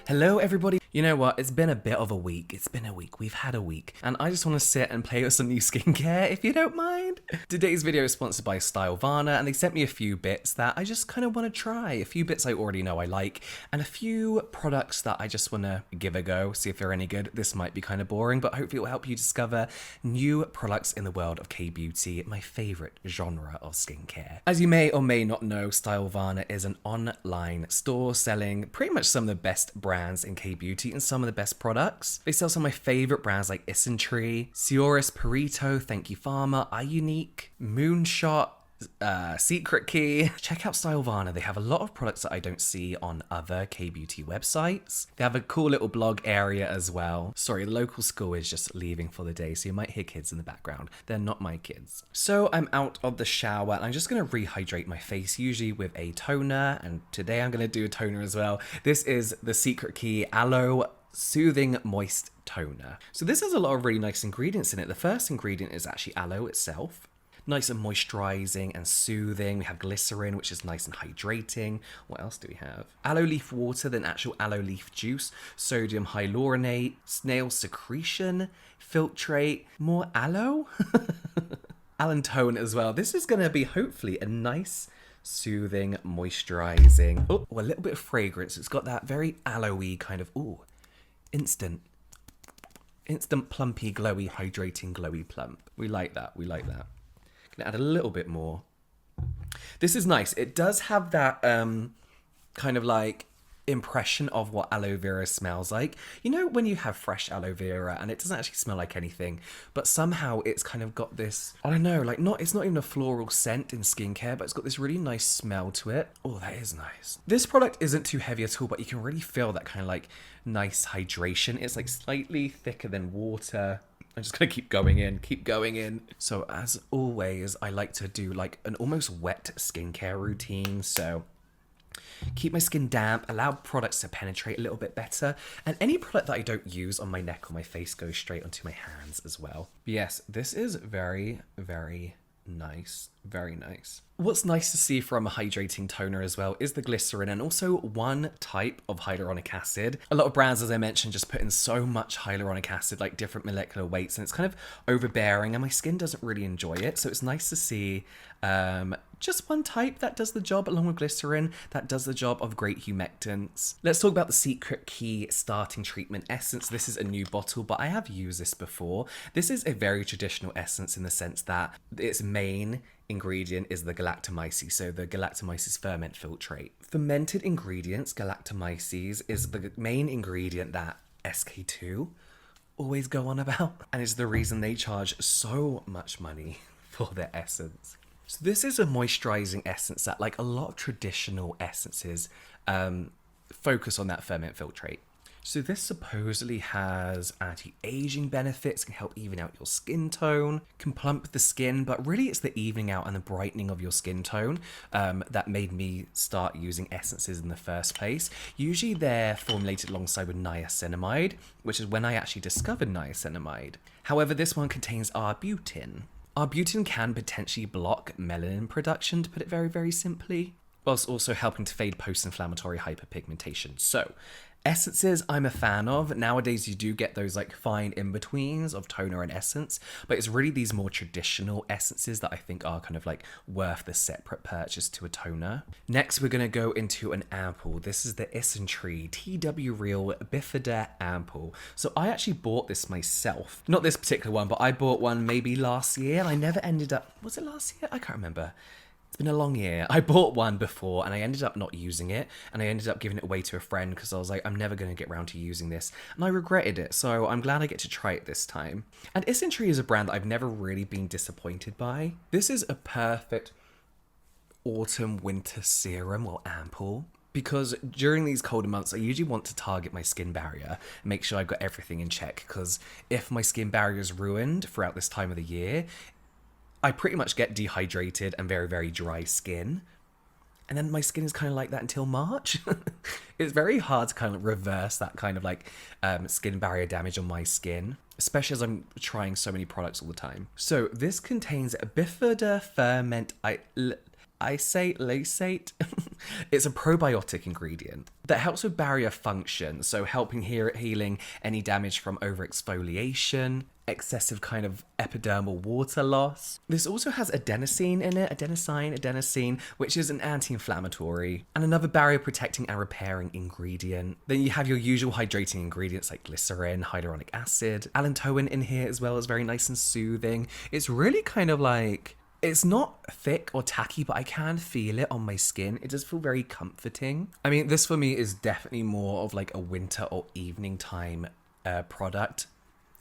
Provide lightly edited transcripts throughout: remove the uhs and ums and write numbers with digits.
Hello everybody. You know what? It's been a bit of a week. We've had a week. And I just want to sit and play with some new skincare, if you don't mind. Today's video is sponsored by Stylevana, and they sent me a few bits that I just kind of want to try. A few bits I already know I like, and a few products that I just want to give a go, see if they're any good. This might be kind of boring, but hopefully it will help you discover new products in the world of K-beauty, my favorite genre of skincare. As you may or may not know, Stylevana is an online store selling pretty much some of the best brands in K-beauty and some of the best products. They sell some of my favorite brands like Essentry, Sioris, Perito, Thank You Pharma, iUnique, Moonshot, Secret Key. Check out Stylevana. They have a lot of products that I don't see on other K-beauty websites. They have a cool little blog area as well. Sorry, the local school is just leaving for the day, so you might hear kids in the background. They're not my kids. So I'm out of the shower and I'm just going to rehydrate my face, usually with a toner, and today I'm going to do a toner as well. This is the Secret Key Aloe Soothing Moist Toner. So this has a lot of really nice ingredients in it. The first ingredient is actually aloe itself. Nice and moisturizing and soothing. We have glycerin, which is nice and hydrating. What else do we have? Aloe leaf water, then actual aloe leaf juice, sodium hyaluronate, snail secretion, filtrate, more aloe, allantoin as well. This is going to be hopefully a nice, soothing, moisturizing, a little bit of fragrance. It's got that very aloe-y kind of, instant plumpy, glowy, hydrating, glowy plump. We like that. Add a little bit more. This is nice. It does have that kind of like impression of what aloe vera smells like. You know when you have fresh aloe vera and it doesn't actually smell like anything, but somehow it's kind of got this, I don't know, like it's not even a floral scent in skincare, but it's got this really nice smell to it. Oh, that is nice. This product isn't too heavy at all, but you can really feel that kind of like nice hydration. It's like slightly thicker than water. I'm just gonna keep going in. So as always, I like to do like an almost wet skincare routine. So keep my skin damp, allow products to penetrate a little bit better. And any product that I don't use on my neck or my face goes straight onto my hands as well. But yes, this is very, very nice. Very nice. What's nice to see from a hydrating toner as well is the glycerin and also one type of hyaluronic acid. A lot of brands, as I mentioned, just put in so much hyaluronic acid, like different molecular weights, and it's kind of overbearing and my skin doesn't really enjoy it. So it's nice to see just one type that does the job along with glycerin, that does the job of great humectants. Let's talk about the Secret Key Starting Treatment Essence. This is a new bottle, but I have used this before. This is a very traditional essence in the sense that its main ingredient is the galactomyces, so the galactomyces ferment filtrate. Fermented ingredients, galactomyces, is the main ingredient that SK2 always go on about, and is the reason they charge so much money for their essence. So this is a moisturizing essence that, like a lot of traditional essences, focus on that ferment filtrate. So this supposedly has anti-aging benefits, can help even out your skin tone, can plump the skin, but really it's the evening out and the brightening of your skin tone that made me start using essences in the first place. Usually they're formulated alongside with niacinamide, which is when I actually discovered niacinamide. However, this one contains arbutin. Arbutin can potentially block melanin production, to put it very, very simply, whilst also helping to fade post-inflammatory hyperpigmentation. So, essences I'm a fan of. Nowadays you do get those like fine in-betweens of toner and essence, but it's really these more traditional essences that I think are kind of like worth the separate purchase to a toner. Next we're going to go into an ampoule. This is the Isntree TW Real Bifida ampoule. So I actually bought this myself. Not this particular one, but I bought one maybe last year and I never ended up, was it last year? I can't remember. It's been a long year. I bought one before and I ended up not using it, and I ended up giving it away to a friend because I was like, I'm never going to get around to using this, and I regretted it, so I'm glad I get to try it this time. And Essentry is a brand that I've never really been disappointed by. This is a perfect autumn-winter serum or ampoule, because during these colder months, I usually want to target my skin barrier and make sure I've got everything in check, because if my skin barrier is ruined throughout this time of the year, I pretty much get dehydrated and very, very dry skin. And then my skin is kind of like that until March. It's very hard to kind of reverse that kind of like skin barrier damage on my skin, especially as I'm trying so many products all the time. So this contains Bifida ferment lysate. It's a probiotic ingredient that helps with barrier function, so helping healing any damage from overexfoliation, excessive kind of epidermal water loss. This also has adenosine in it, adenosine, which is an anti-inflammatory and another barrier protecting and repairing ingredient. Then you have your usual hydrating ingredients like glycerin, hyaluronic acid, allantoin in here as well, is very nice and soothing. It's really kind of like, it's not thick or tacky, but I can feel it on my skin. It does feel very comforting. I mean, this for me is definitely more of like a winter or evening time product.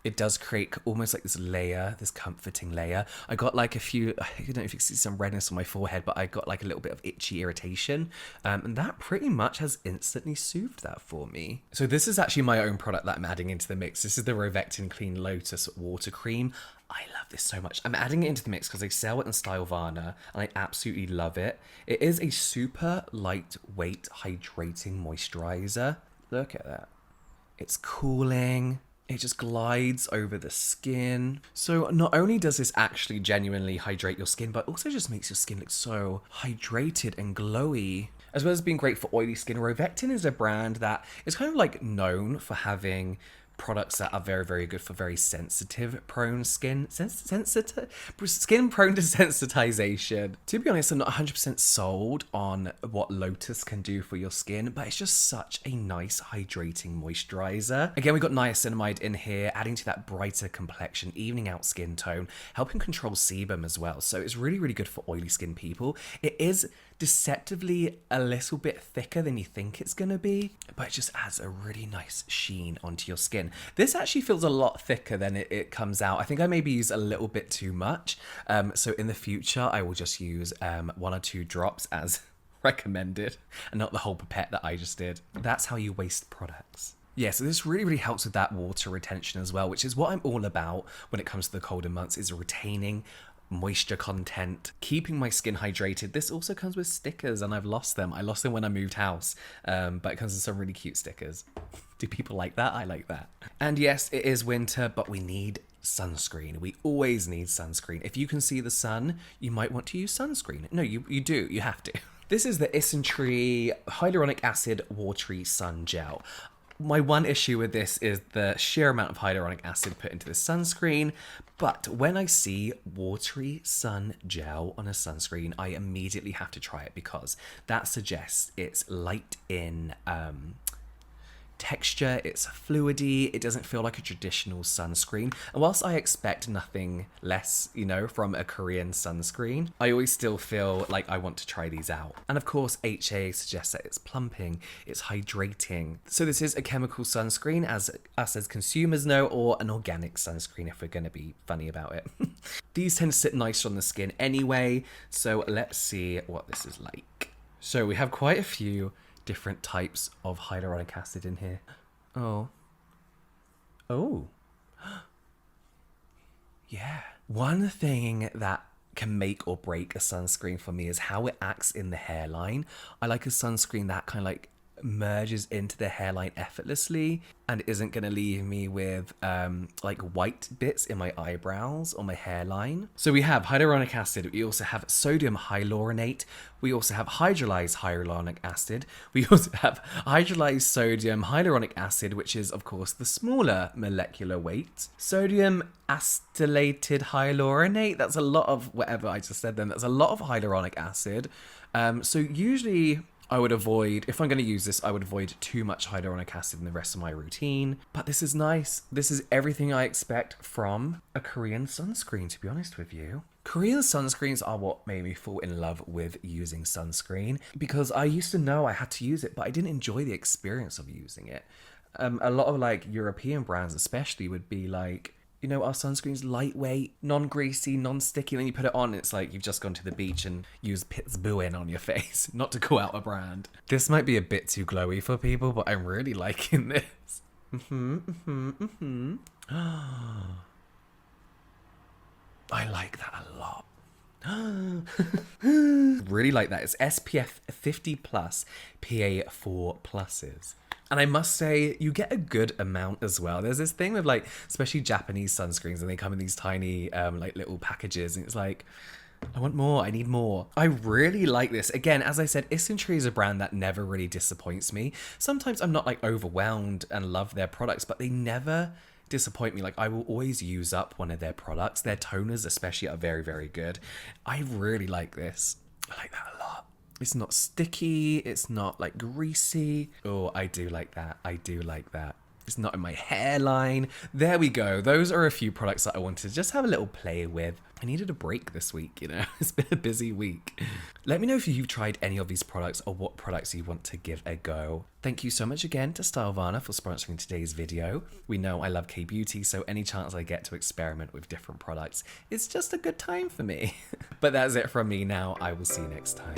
It does create almost like this layer, this comforting layer. I got like a few, I don't know if you can see some redness on my forehead, but I got like a little bit of itchy irritation. And that pretty much has instantly soothed that for me. So this is actually my own product that I'm adding into the mix. This is the Rovectin Clean Lotus Water Cream. I love this so much. I'm adding it into the mix because they sell it in Stylevana and I absolutely love it. It is a super lightweight hydrating moisturizer. Look at that. It's cooling. It just glides over the skin. So not only does this actually genuinely hydrate your skin, but also just makes your skin look so hydrated and glowy. As well as being great for oily skin, Rovectin is a brand that is kind of like known for having products that are very, very good for very sensitive, prone skin. Skin prone to sensitization. To be honest, I'm not 100% sold on what Lotus can do for your skin, but it's just such a nice hydrating moisturizer. Again, we got niacinamide in here, adding to that brighter complexion, evening out skin tone, helping control sebum as well. So it's really, really good for oily skin people. It is deceptively a little bit thicker than you think it's gonna be, but it just adds a really nice sheen onto your skin. This actually feels a lot thicker than it comes out. I think I maybe use a little bit too much. So in the future, I will just use 1 or 2 drops as recommended and not the whole pipette that I just did. That's how you waste products. Yeah, so this really, really helps with that water retention as well, which is what I'm all about when it comes to the colder months, is retaining moisture content, keeping my skin hydrated. This also comes with stickers and I've lost them. I lost them when I moved house, but it comes with some really cute stickers. Do people like that? I like that. And yes, it is winter, but we need sunscreen. We always need sunscreen. If you can see the sun, you might want to use sunscreen. No, you do. You have to. This is the Essentry Hyaluronic Acid Watery Sun Gel. My one issue with this is the sheer amount of hyaluronic acid put into the sunscreen, but when I see watery sun gel on a sunscreen, I immediately have to try it because that suggests it's light in texture, it's fluidy, it doesn't feel like a traditional sunscreen. And whilst I expect nothing less, you know, from a Korean sunscreen, I always still feel like I want to try these out. And of course, HA suggests that it's plumping, it's hydrating. So this is a chemical sunscreen, as us as consumers know, or an organic sunscreen if we're going to be funny about it. These tend to sit nice on the skin anyway, so let's see what this is like. So we have quite a few different types of hyaluronic acid in here. Oh. Yeah. One thing that can make or break a sunscreen for me is how it acts in the hairline. I like a sunscreen that kind of like merges into the hairline effortlessly and isn't going to leave me with like white bits in my eyebrows or my hairline. So we have hyaluronic acid, we also have sodium hyaluronate, we also have hydrolyzed hyaluronic acid, we also have hydrolyzed sodium hyaluronic acid, which is of course the smaller molecular weight, sodium acetylated hyaluronate, that's a lot of whatever I just said then, that's a lot of hyaluronic acid. So usually I would avoid, if I'm going to use this, I would avoid too much hyaluronic acid in the rest of my routine. But this is nice. This is everything I expect from a Korean sunscreen, to be honest with you. Korean sunscreens are what made me fall in love with using sunscreen, because I used to know I had to use it, but I didn't enjoy the experience of using it. A lot of like European brands especially would be like, you know, our sunscreen's lightweight, non-greasy, non-sticky, and then you put it on, it's like you've just gone to the beach and used Pitt's Buin on your face, not to call out a brand. This might be a bit too glowy for people, but I'm really liking this. I like that a lot. Really like that. It's SPF 50+, PA4 pluses. And I must say, you get a good amount as well. There's this thing with like, especially Japanese sunscreens, and they come in these tiny like little packages, and it's like, I want more. I need more. I really like this. Again, as I said, Isntree is a brand that never really disappoints me. Sometimes I'm not like overwhelmed and love their products, but they never disappoint me. Like I will always use up one of their products. Their toners especially are very, very good. I really like this. I like that a lot. It's not sticky. It's not like greasy. Oh, I do like that. I do like that. It's not in my hairline. There we go. Those are a few products that I wanted to just have a little play with. I needed a break this week, you know. It's been a busy week. Let me know if you've tried any of these products or what products you want to give a go. Thank you so much again to Stylevana for sponsoring today's video. We know I love K-beauty, so any chance I get to experiment with different products, it's just a good time for me. But that's it from me now. I will see you next time.